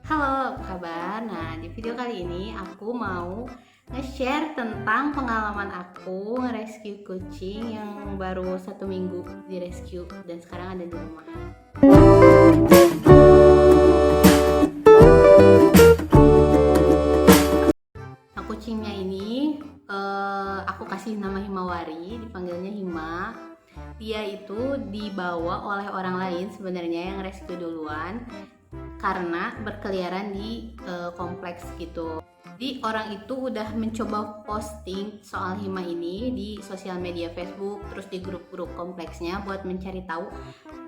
Halo, apa kabar? Nah, di video kali ini aku mau nge-share tentang pengalaman aku nge-rescue kucing yang baru 1 minggu di-rescue dan sekarang ada di rumah. Nah, kucingnya ini aku kasih nama Himawari, dipanggilnya Hima. Dia itu dibawa oleh orang lain sebenarnya yang rescue duluan karena berkeliaran di kompleks gitu. Jadi orang itu udah mencoba posting soal Hima ini di sosial media Facebook, terus di grup-grup kompleksnya buat mencari tahu.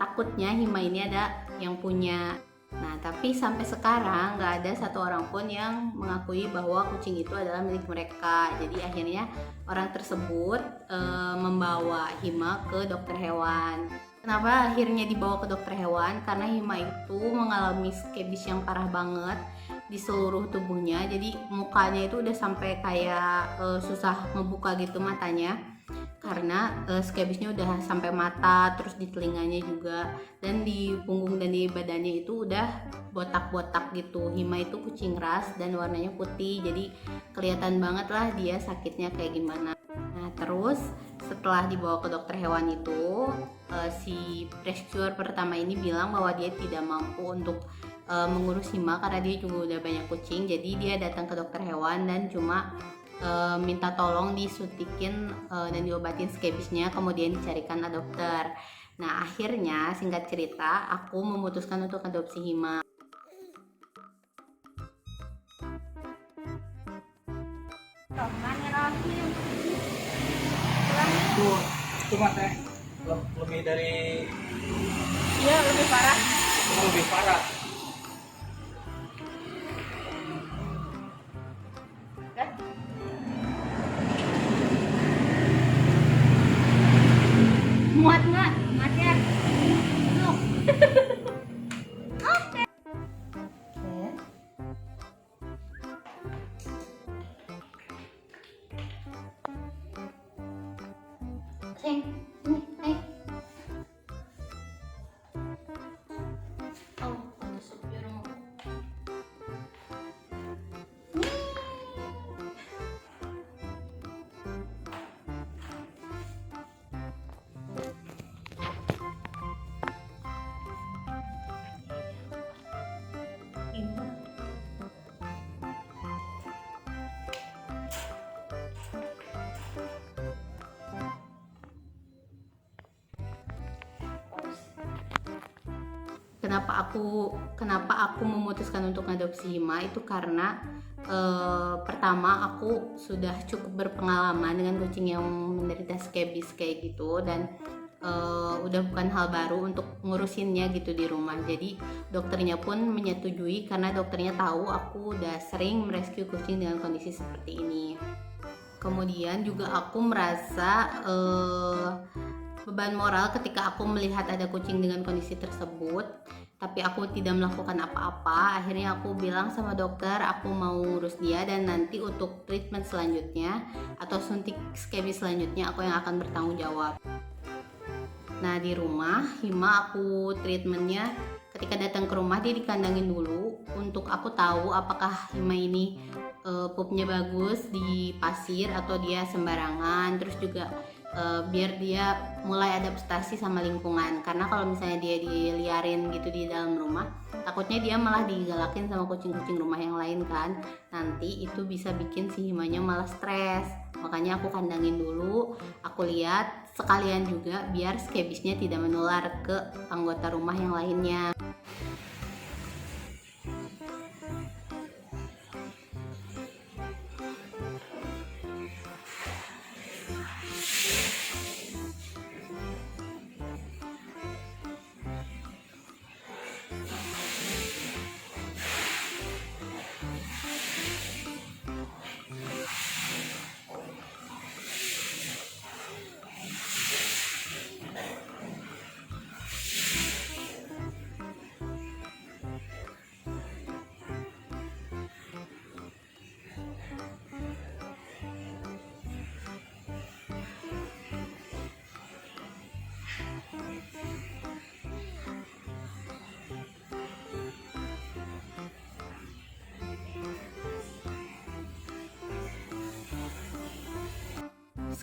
Takutnya Hima ini ada yang punya. Nah, tapi sampai sekarang nggak ada satu orang pun yang mengakui bahwa kucing itu adalah milik mereka. Jadi akhirnya orang tersebut membawa Hima ke dokter hewan. Kenapa akhirnya dibawa ke dokter hewan? Karena Hima itu mengalami skebis yang parah banget di seluruh tubuhnya. Jadi mukanya itu udah sampai kayak susah ngebuka gitu matanya. Karena skebisnya udah sampai mata, terus di telinganya juga, dan di punggung dan di badannya itu udah botak-botak gitu. Hima itu kucing ras dan warnanya putih, jadi kelihatan banget lah dia sakitnya kayak gimana. Nah, terus setelah dibawa ke dokter hewan itu, si rescuer pertama ini bilang bahwa dia tidak mampu untuk mengurus Hima karena dia juga udah banyak kucing. Jadi dia datang ke dokter hewan dan cuma minta tolong disuntikin dan diobatin skebisnya, kemudian dicarikan dokter. Nah, akhirnya singkat cerita aku memutuskan untuk adopsi Hima. Cuma teh lebih dari Iya, lebih parah. lebih parah. Kan? Muat nggak? Muat ya? Duduk. Oke. Sing, sini, naik. Oh, masuk di rumah. Kenapa aku memutuskan untuk adopsi Hima itu karena pertama aku sudah cukup berpengalaman dengan kucing yang menderita skebis kayak gitu, dan udah bukan hal baru untuk ngurusinnya gitu di rumah. Jadi dokternya pun menyetujui karena dokternya tahu aku udah sering merescue kucing dengan kondisi seperti ini. Kemudian juga aku merasa beban moral ketika aku melihat ada kucing dengan kondisi tersebut, tapi aku tidak melakukan apa-apa. Akhirnya aku bilang sama dokter aku mau ngurus dia, dan nanti untuk treatment selanjutnya atau suntik skebis selanjutnya aku yang akan bertanggung jawab. Nah, di rumah Hima aku treatmentnya ketika datang ke rumah dia dikandangin dulu untuk aku tahu apakah Hima ini pupnya bagus di pasir atau dia sembarangan. Terus juga biar dia mulai adaptasi sama lingkungan, karena kalau misalnya dia diliarin gitu di dalam rumah, takutnya dia malah digalakin sama kucing-kucing rumah yang lain kan. Nanti itu bisa bikin si Himanya malah stres. Makanya aku kandangin dulu, aku lihat sekalian juga biar skebisnya tidak menular ke anggota rumah yang lainnya.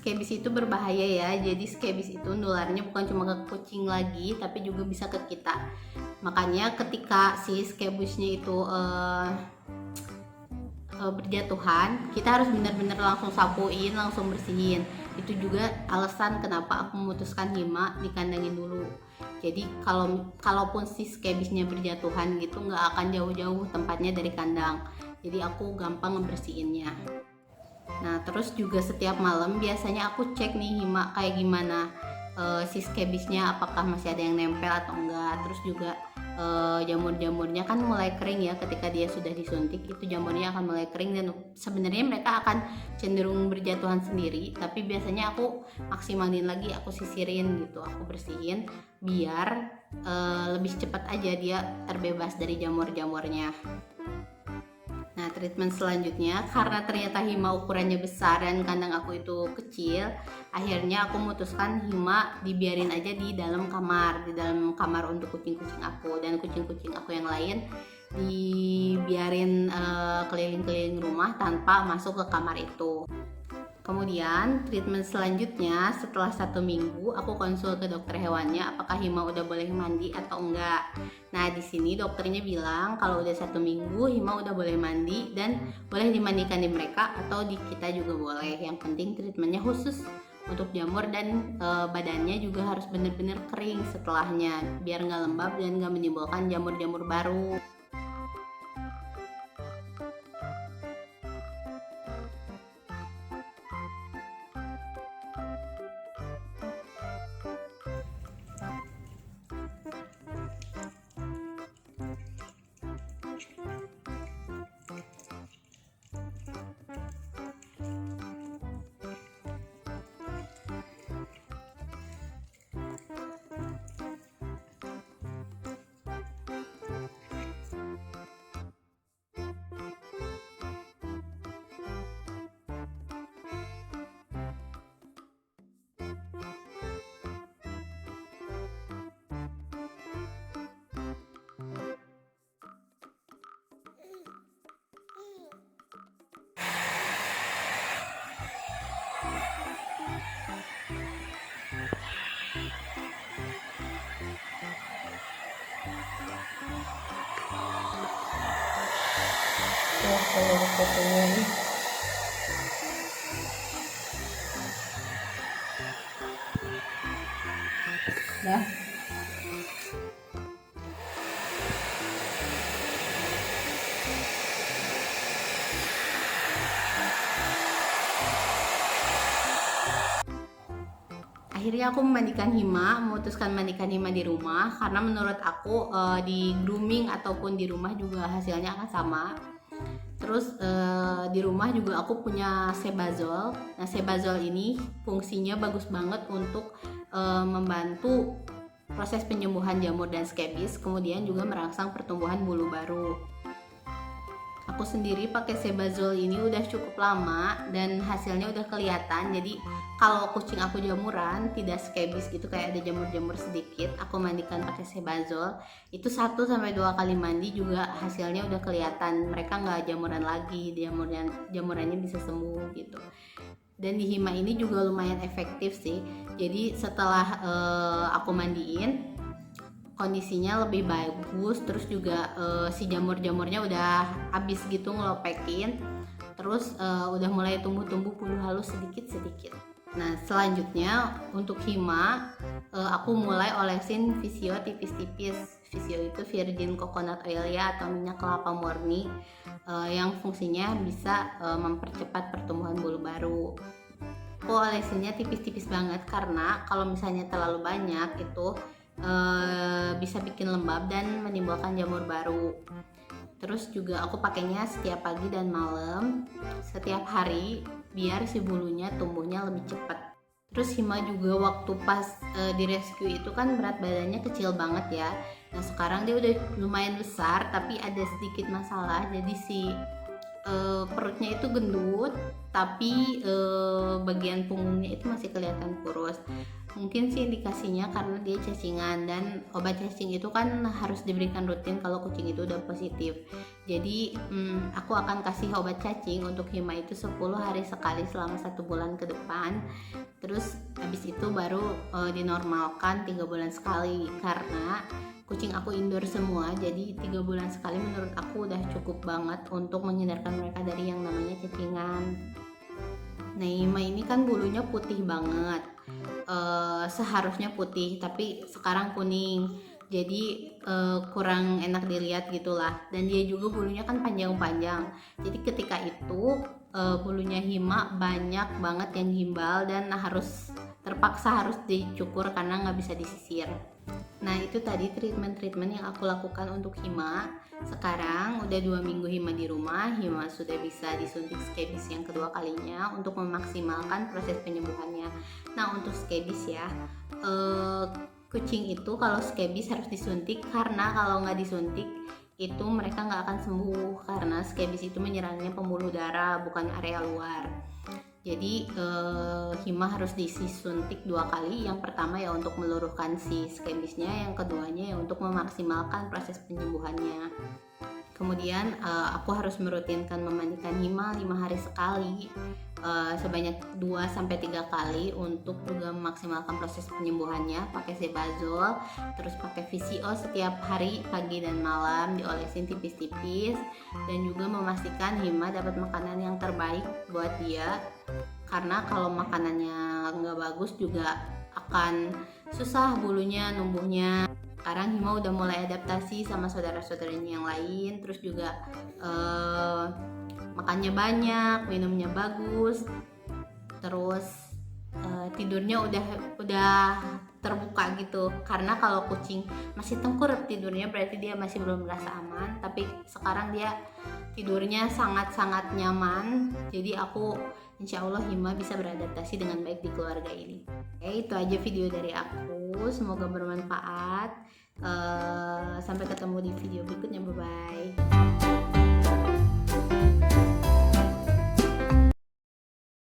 skebis itu berbahaya ya. Jadi skebis itu nularnya bukan cuma ke kucing lagi, tapi juga bisa ke kita. Makanya ketika si skebisnya itu berjatuhan, kita harus benar-benar langsung sapuin, langsung bersihin. Itu juga alasan kenapa aku memutuskan Hima dikandangin dulu. Jadi kalaupun si skebisnya berjatuhan gitu, nggak akan jauh-jauh tempatnya dari kandang. Jadi aku gampang ngebersihinnya. Nah terus juga setiap malam biasanya aku cek nih Hima kayak gimana, si skebisnya apakah masih ada yang nempel atau enggak. Terus juga jamur-jamurnya kan mulai kering ya ketika dia sudah disuntik, itu jamurnya akan mulai kering dan sebenarnya mereka akan cenderung berjatuhan sendiri, tapi biasanya aku maksimalin lagi, aku sisirin gitu, aku bersihin biar lebih cepat aja dia terbebas dari jamur-jamurnya. Nah treatment selanjutnya, karena ternyata Hima ukurannya besar dan kandang aku itu kecil, akhirnya aku memutuskan Hima dibiarin aja di dalam kamar untuk kucing-kucing aku, dan kucing-kucing aku yang lain dibiarin keliling-keliling rumah tanpa masuk ke kamar itu. Kemudian treatment selanjutnya setelah 1 minggu aku konsul ke dokter hewannya apakah Hima udah boleh mandi atau enggak. Nah di sini dokternya bilang kalau udah 1 minggu Hima udah boleh mandi dan boleh dimandikan di mereka atau di kita juga boleh. Yang penting treatmentnya khusus untuk jamur dan badannya juga harus benar-benar kering setelahnya biar nggak lembab dan nggak menimbulkan jamur-jamur baru. Seluruh fotonya nih. Nah, akhirnya aku memutuskan mandikan Hima di rumah karena menurut aku di grooming ataupun di rumah juga hasilnya akan sama. Terus di rumah juga aku punya Sebazol. Nah Sebazol ini fungsinya bagus banget untuk membantu proses penyembuhan jamur dan skebis, kemudian juga merangsang pertumbuhan bulu baru. Aku sendiri pakai Sebazol ini udah cukup lama dan hasilnya udah kelihatan. Jadi kalau kucing aku jamuran tidak skebis gitu kayak ada jamur-jamur sedikit, aku mandikan pakai Sebazol, itu 1-2 kali mandi juga hasilnya udah kelihatan, mereka nggak jamuran lagi, jamurannya bisa sembuh gitu. Dan di Hima ini juga lumayan efektif sih. Jadi setelah aku mandiin kondisinya lebih bagus, terus juga si jamur-jamurnya udah habis gitu ngelopekin, terus udah mulai tumbuh-tumbuh bulu halus sedikit-sedikit. Nah selanjutnya untuk Hima aku mulai olesin Visio tipis-tipis. Visio itu virgin coconut oil ya, atau minyak kelapa murni yang fungsinya bisa mempercepat pertumbuhan bulu baru. Aku olesinnya tipis-tipis banget karena kalau misalnya terlalu banyak itu bisa bikin lembab dan menimbulkan jamur baru. Terus juga aku pakainya setiap pagi dan malam, setiap hari, biar si bulunya tumbuhnya lebih cepat. Terus Hima juga waktu pas di rescue itu kan berat badannya kecil banget ya. Nah sekarang dia udah lumayan besar tapi ada sedikit masalah, jadi si perutnya itu gendut tapi bagian punggungnya itu masih kelihatan kurus. Mungkin sih indikasinya karena dia cacingan, dan obat cacing itu kan harus diberikan rutin kalau kucing itu udah positif. Jadi aku akan kasih obat cacing untuk Hima itu 10 hari sekali selama 1 bulan ke depan. Terus habis itu baru dinormalkan 3 bulan sekali, karena kucing aku indoor semua, jadi 3 bulan sekali menurut aku udah cukup banget untuk menghindarkan mereka dari yang namanya cacingan. Nah, Hima ini kan bulunya putih banget. Seharusnya putih tapi sekarang kuning, jadi kurang enak dilihat gitulah. Dan dia juga bulunya kan panjang-panjang, jadi ketika itu bulunya Hima banyak banget yang gimbal dan terpaksa harus dicukur karena nggak bisa disisir. Nah, itu tadi treatment yang aku lakukan untuk Hima. Sekarang udah 2 minggu Hima di rumah, Hima sudah bisa disuntik skebis yang kedua kalinya untuk memaksimalkan proses penyembuhannya. Nah, untuk skebis ya, kucing itu kalau skebis harus disuntik, karena kalau nggak disuntik itu mereka nggak akan sembuh, karena skebis itu menyerangnya pembuluh darah bukan area luar. Jadi Hima harus disuntik 2 kali. Yang pertama ya untuk meluruhkan si skebisnya, yang keduanya ya untuk memaksimalkan proses penyembuhannya. Kemudian aku harus merutinkan memandikan Hima 5 hari sekali, sebanyak 2-3 kali untuk juga memaksimalkan proses penyembuhannya. Pakai Sebazol, terus pakai VCO setiap hari pagi dan malam, diolesin tipis-tipis, dan juga memastikan Hima dapat makanan yang terbaik buat dia, karena kalau makanannya nggak bagus juga akan susah bulunya numbuhnya. Sekarang Hima udah mulai adaptasi sama saudara-saudaranya yang lain, terus juga makannya banyak, minumnya bagus, terus tidurnya udah terbuka gitu. Karena kalau kucing masih tengkurap tidurnya berarti dia masih belum merasa aman, tapi sekarang dia tidurnya sangat-sangat nyaman. Jadi aku insya Allah Hima bisa beradaptasi dengan baik di keluarga ini. Oke, itu aja video dari aku, semoga bermanfaat. Sampai ketemu di video berikutnya, bye bye.